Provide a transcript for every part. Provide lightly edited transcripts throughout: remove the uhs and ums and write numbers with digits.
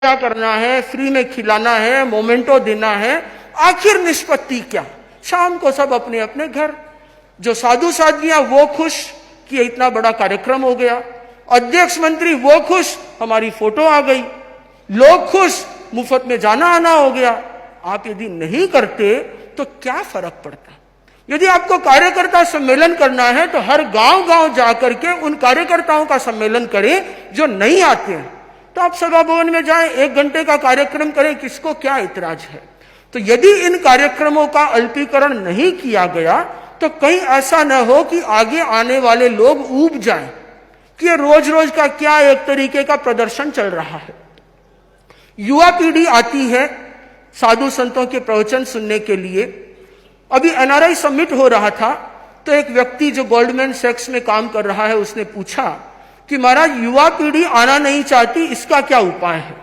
क्या करना है, फ्री में खिलाना है, मोमेंटो देना है, आखिर निष्पत्ति क्या? शाम को सब अपने अपने घर। जो साधु साध्वियां वो खुश कि इतना बड़ा कार्यक्रम हो गया, अध्यक्ष मंत्री वो खुश हमारी फोटो आ गई, लोग खुश मुफ्त में जाना आना हो गया। आप यदि नहीं करते तो क्या फर्क पड़ता? यदि आपको कार्यकर्ता सम्मेलन करना है तो हर गांव गांव जाकर के उन कार्यकर्ताओं का सम्मेलन करें जो नहीं आते हैं। तो आप सभा भवन में जाएं, 1 घंटे का कार्यक्रम करें, किसको क्या इतराज है? तो यदि इन कार्यक्रमों का अल्पीकरण नहीं किया गया तो कहीं ऐसा न हो कि आगे आने वाले लोग ऊब जाएं कि ये रोज रोज का क्या एक तरीके का प्रदर्शन चल रहा है। युवा पीढ़ी आती है साधु संतों के प्रवचन सुनने के लिए। अभी एनआरआई समिट हो रहा था तो एक व्यक्ति जो गोल्डमैन सैक्स में काम कर रहा है उसने पूछा कि महाराज युवा पीढ़ी आना नहीं चाहती, इसका क्या उपाय है?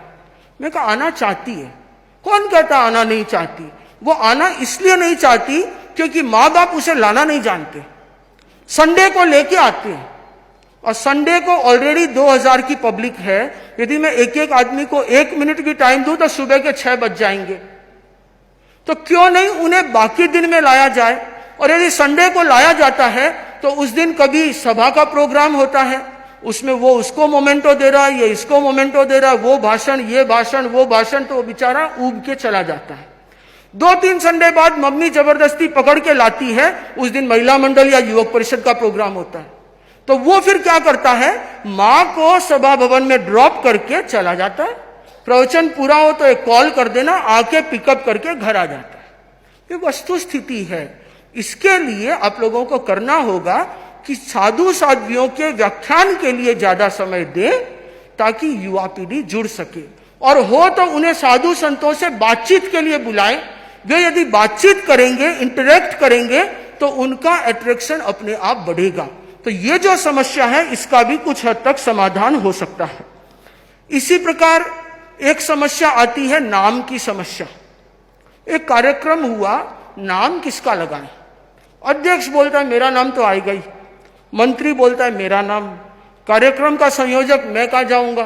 मैं कहा आना चाहती है। कौन कहता आना नहीं चाहती? वो आना इसलिए नहीं चाहती क्योंकि माँ बाप उसे लाना नहीं जानते। संडे को लेके आते हैं और संडे को ऑलरेडी 2000 की पब्लिक है। यदि मैं एक एक आदमी को 1 मिनट भी टाइम दूं तो सुबह के 6 बज जाएंगे। तो क्यों नहीं उन्हें बाकी दिन में लाया जाए? और यदि संडे को लाया जाता है तो उस दिन कभी सभा का प्रोग्राम होता है, उसमें वो उसको मोमेंटो दे रहा है, ये इसको मोमेंटो दे रहा है, वो भाषण, ये भाषण, वो भाषण, तो वो बेचारा ऊब के चला जाता है। 2-3 संडे बाद मम्मी जबरदस्ती पकड़ के लाती है, उस दिन महिला मंडल या युवक परिषद का प्रोग्राम होता है। तो वो फिर क्या करता है, मां को सभा भवन में ड्रॉप करके चला जाता है। प्रवचन पूरा हो तो एक कॉल कर देना, आके पिकअप करके घर आ जाता है। ये वस्तु स्थिति है। इसके लिए आप लोगों को करना होगा कि साधु साध्वियों के व्याख्यान के लिए ज्यादा समय दें ताकि युवा पीढ़ी जुड़ सके, और हो तो उन्हें साधु संतों से बातचीत के लिए बुलाएं। वे यदि बातचीत करेंगे, इंटरेक्ट करेंगे तो उनका अट्रैक्शन अपने आप बढ़ेगा। तो ये जो समस्या है इसका भी कुछ हद तक समाधान हो सकता है। इसी प्रकार एक समस्या आती है नाम की समस्या। एक कार्यक्रम हुआ, नाम किसका लगाएं? अध्यक्ष बोलता है मेरा नाम तो आएगा ही, मंत्री बोलता है मेरा नाम, कार्यक्रम का संयोजक मैं कहाँ जाऊंगा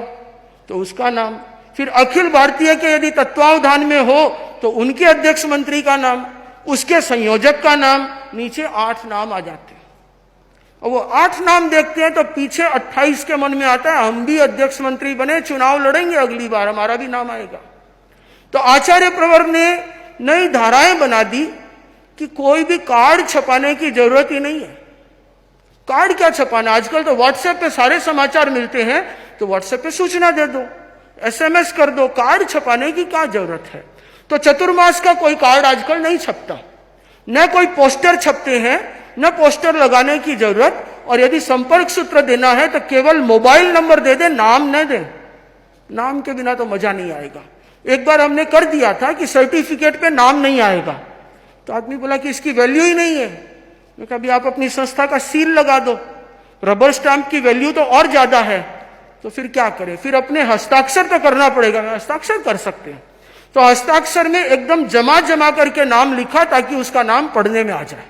तो उसका नाम, फिर अखिल भारतीय के यदि तत्वावधान में हो तो उनके अध्यक्ष मंत्री का नाम, उसके संयोजक का नाम, नीचे 8 नाम आ जाते हैं। और वो 8 नाम देखते हैं तो पीछे 28 के मन में आता है हम भी अध्यक्ष मंत्री बने, चुनाव लड़ेंगे, अगली बार हमारा भी नाम आएगा। तो आचार्य प्रवर ने नई धाराएं बना दी कि कोई भी कार्ड छपाने की जरूरत ही नहीं है। कार्ड क्या छपाना, आजकल तो व्हाट्सएप पे सारे समाचार मिलते हैं, तो व्हाट्सएप पे सूचना दे दो, एसएमएस कर दो, कार्ड छपाने की क्या जरूरत है? तो चतुर्मास का कोई कार्ड आजकल नहीं छपता, न कोई पोस्टर छपते हैं, न पोस्टर लगाने की जरूरत। और यदि संपर्क सूत्र देना है तो केवल मोबाइल नंबर दे दे, नाम न दे। नाम के बिना तो मजा नहीं आएगा। एक बार हमने कर दिया था कि सर्टिफिकेट पे नाम नहीं आएगा, तो आदमी बोला कि इसकी वैल्यू ही नहीं है। मैं कहा, अभी आप अपनी संस्था का सील लगा दो, रबर स्टैंप की वैल्यू तो और ज्यादा है। तो फिर क्या करें? फिर अपने हस्ताक्षर तो करना पड़ेगा। हस्ताक्षर कर सकते हैं तो हस्ताक्षर में एकदम जमा करके नाम लिखा ताकि उसका नाम पढ़ने में आ जाए।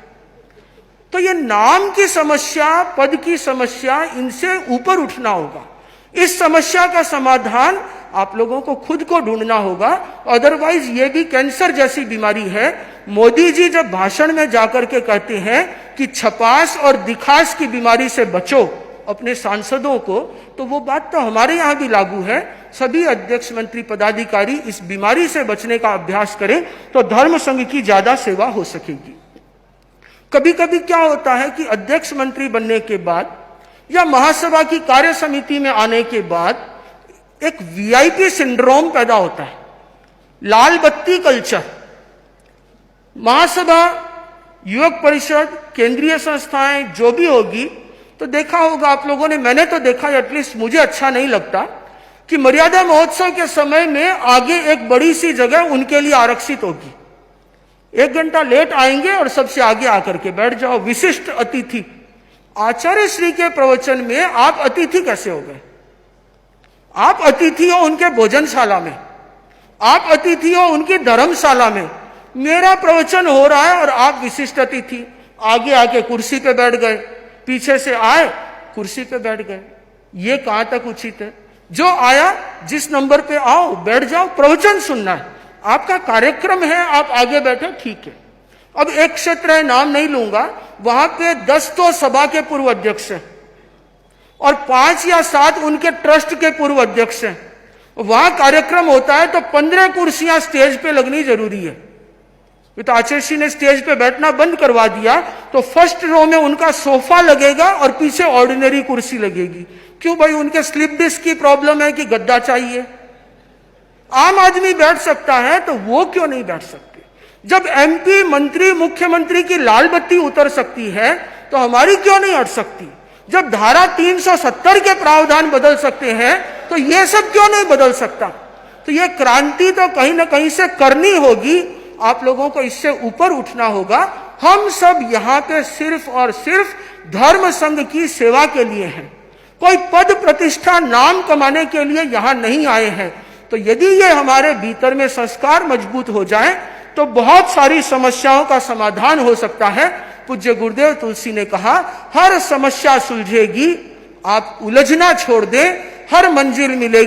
तो ये नाम की समस्या, पद की समस्या, इनसे ऊपर उठना होगा। इस समस्या का समाधान आप लोगों को खुद को ढूंढना होगा। अदरवाइज ये भी कैंसर जैसी बीमारी है। मोदी जी जब भाषण में जाकर के कहते हैं कि छपास और दिखास की बीमारी से बचो अपने सांसदों को, तो वो बात तो हमारे यहां भी लागू है। सभी अध्यक्ष मंत्री पदाधिकारी इस बीमारी से बचने का अभ्यास करें तो धर्म संघ की ज्यादा सेवा हो सकेगी। कभी कभी क्या होता है कि अध्यक्ष मंत्री बनने के बाद या महासभा की कार्य समिति में आने के बाद एक वीआईपी सिंड्रोम पैदा होता है, लाल बत्ती कल्चर। महासभा, युवक परिषद, केंद्रीय संस्थाएं जो भी होगी, तो देखा होगा आप लोगों ने, मैंने तो देखा, एटलीस्ट मुझे अच्छा नहीं लगता कि मर्यादा महोत्सव के समय में आगे एक बड़ी सी जगह उनके लिए आरक्षित होगी। 1 घंटा लेट आएंगे और सबसे आगे आकर के बैठ जाओ, विशिष्ट अतिथि। आचार्य श्री के प्रवचन में आप अतिथि कैसे हो गए? आप अतिथि हो उनके भोजनशाला में, आप अतिथि हो उनकी धर्मशाला में। मेरा प्रवचन हो रहा है और आप विशिष्ट अतिथि, आगे आके कुर्सी पे बैठ गए, पीछे से आए कुर्सी पे बैठ गए। ये कहां तक उचित है? जो आया, जिस नंबर पे आओ, बैठ जाओ, प्रवचन सुनना है, आपका कार्यक्रम है, आप आगे बैठे, ठीक है। अब एक क्षेत्र है, नाम नहीं लूंगा, वहां पे 10 तो सभा के पूर्व अध्यक्ष हैं और 5 या 7 उनके ट्रस्ट के पूर्व अध्यक्ष हैं। वहां कार्यक्रम होता है तो 15 कुर्सियां स्टेज पे लगनी जरूरी है। तो आचार्य ने स्टेज पे बैठना बंद करवा दिया, तो फर्स्ट रो में उनका सोफा लगेगा और पीछे ऑर्डिनरी कुर्सी लगेगी। क्यों भाई? उनके स्लिप डिस्क की प्रॉब्लम है कि गद्दा चाहिए? आम आदमी बैठ सकता है तो वो क्यों नहीं बैठ सकते? जब एमपी, मंत्री, मुख्यमंत्री की लाल बत्ती उतर सकती है तो हमारी क्यों नहीं हट सकती? जब धारा 370 के प्रावधान बदल सकते हैं तो ये सब क्यों नहीं बदल सकता? तो ये क्रांति तो कहीं ना कहीं से करनी होगी। आप लोगों को इससे ऊपर उठना होगा। हम सब यहाँ पे सिर्फ और सिर्फ धर्म संघ की सेवा के लिए हैं, कोई पद प्रतिष्ठा नाम कमाने के लिए यहाँ नहीं आए हैं। तो यदि ये हमारे भीतर में संस्कार मजबूत हो जाए तो बहुत सारी समस्याओं का समाधान हो सकता है। पूज्य गुरुदेव तुलसी ने कहा, हर समस्या सुलझेगी, आप उलझना छोड़ दें, हर मंजिल मिलेगी।